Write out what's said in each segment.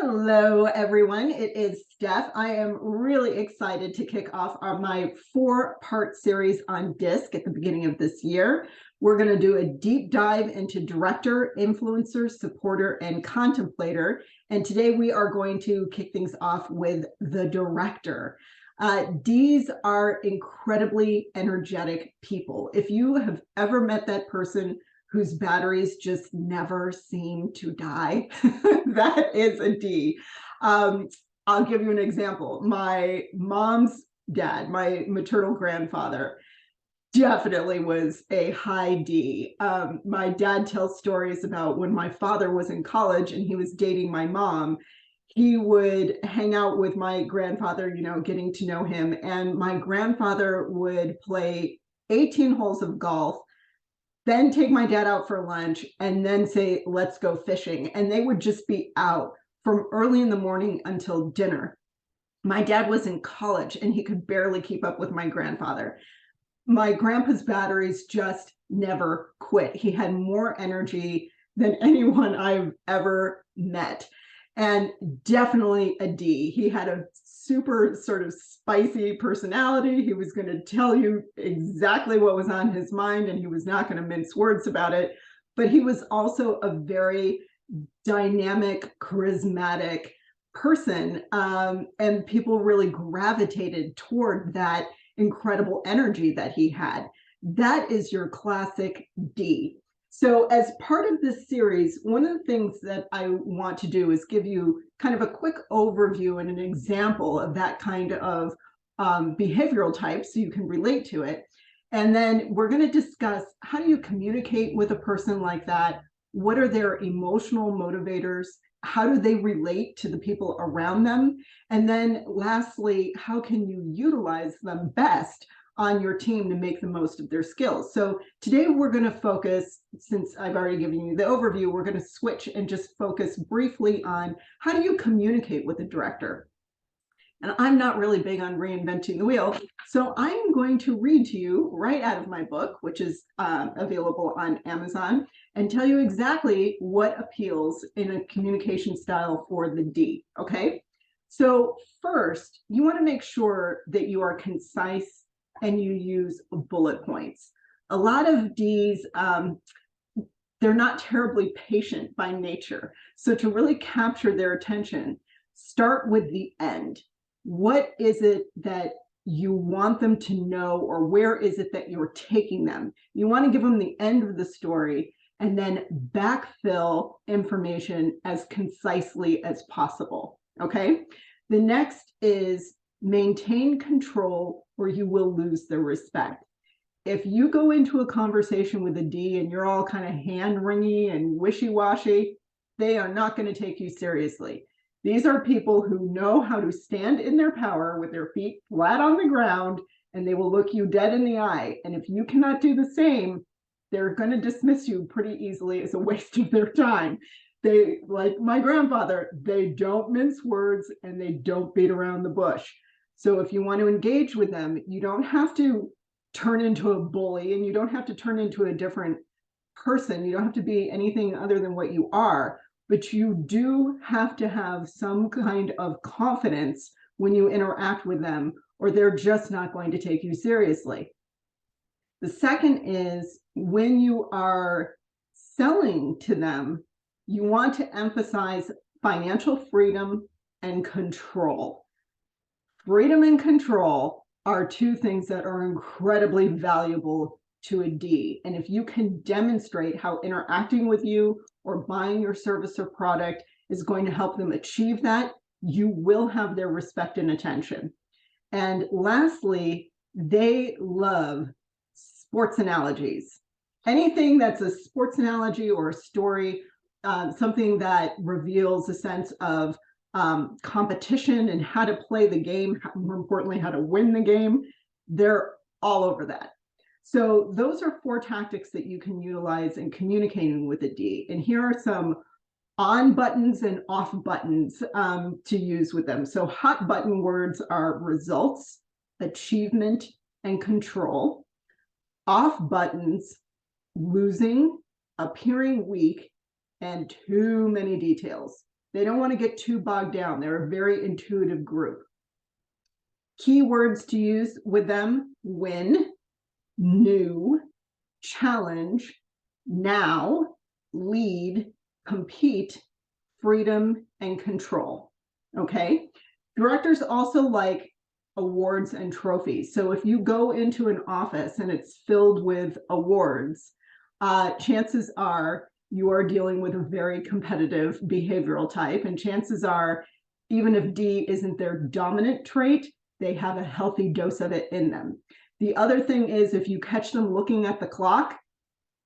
Hello, everyone. It is Steph. I am really excited to kick off my 4-part series on DISC at the beginning of this year. We're going to do a deep dive into director, influencer, supporter, and contemplator. And today we are going to kick things off with the director. Ds are incredibly energetic people. If you have ever met that person whose batteries just never seem to die, that is a D. I'll give you an example. My mom's dad, my maternal grandfather, definitely was a high D. My dad tells stories about when my father was in college and he was dating my mom. He would hang out with my grandfather, getting to know him. And my grandfather would play 18 holes of golf, then take my dad out for lunch, and then say, let's go fishing. And they would just be out from early in the morning until dinner. My dad was in college and he could barely keep up with my grandfather. My grandpa's batteries just never quit. He had more energy than anyone I've ever met, and definitely a D. He had a super sort of spicy personality. He was going to tell you exactly what was on his mind, and he was not going to mince words about it. But he was also a very dynamic, charismatic person, and people really gravitated toward that incredible energy that he had. That is your classic D. So as part of this series, one of the things that I want to do is give you kind of a quick overview and an example of that kind of behavioral type so you can relate to it. And then we're going to discuss, how do you communicate with a person like that? What are their emotional motivators? How do they relate to the people around them? And then lastly, how can you utilize them best on your team to make the most of their skills? So today we're going to focus, since I've already given you the overview, we're going to switch and just focus briefly on how do you communicate with a director. And I'm not really big on reinventing the wheel, so I'm going to read to you right out of my book, which is available on Amazon, and tell you exactly what appeals in a communication style for the D, okay? So first, you want to make sure that you are concise and you use bullet points. A lot of Ds, they're not terribly patient by nature. So to really capture their attention, start with the end. What is it that you want them to know, or where is it that you're taking them? You want to give them the end of the story and then backfill information as concisely as possible, okay? The next is maintain control or you will lose their respect. If you go into a conversation with a D and you're all kind of hand-wringy and wishy-washy, they are not going to take you seriously. These are people who know how to stand in their power with their feet flat on the ground, and they will look you dead in the eye. And if you cannot do the same, they're going to dismiss you pretty easily as a waste of their time. They, like my grandfather, they don't mince words and they don't beat around the bush. So if you want to engage with them, you don't have to turn into a bully, and you don't have to turn into a different person. You don't have to be anything other than what you are. But you do have to have some kind of confidence when you interact with them, or they're just not going to take you seriously. The second is, when you are selling to them, you want to emphasize financial freedom and control. Freedom and control are two things that are incredibly valuable to a D. And if you can demonstrate how interacting with you or buying your service or product is going to help them achieve that, you will have their respect and attention. And lastly, they love sports analogies. Anything that's a sports analogy or a story, something that reveals a sense of competition and how to play the game, more importantly, how to win the game, they're all over that. So those are 4 tactics that you can utilize in communicating with a D. And here are some on buttons and off buttons to use with them. So hot button words are results, achievement, and control. Off buttons, losing, appearing weak, and too many details. They don't want to get too bogged down. They're a very intuitive group. Keywords to use with them: win, new, challenge, now, lead, compete, freedom, and control. Okay. Directors also like awards and trophies. So if you go into an office and it's filled with awards, chances are you are dealing with a very competitive behavioral type. And chances are, even if D isn't their dominant trait, they have a healthy dose of it in them. The other thing is, if you catch them looking at the clock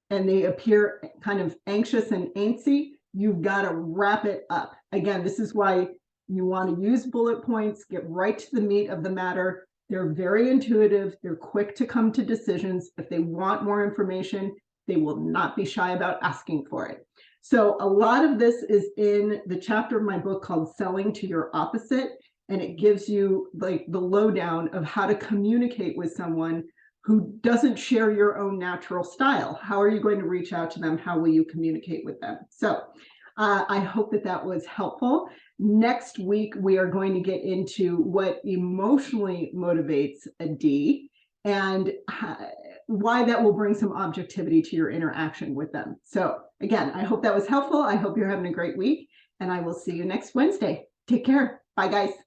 and they appear kind of anxious and antsy, you've got to wrap it up. Again, this is why you want to use bullet points, get right to the meat of the matter. They're very intuitive. They're quick to come to decisions. If they want more information, they will not be shy about asking for it. So a lot of this is in the chapter of my book called Selling to Your Opposite. And it gives you like the lowdown of how to communicate with someone who doesn't share your own natural style. How are you going to reach out to them? How will you communicate with them? So I hope that that was helpful. Next week, we are going to get into what emotionally motivates a D and why that will bring some objectivity to your interaction with them. So again, I hope that was helpful. I hope you're having a great week, and I will see you next Wednesday. Take care. Bye, guys.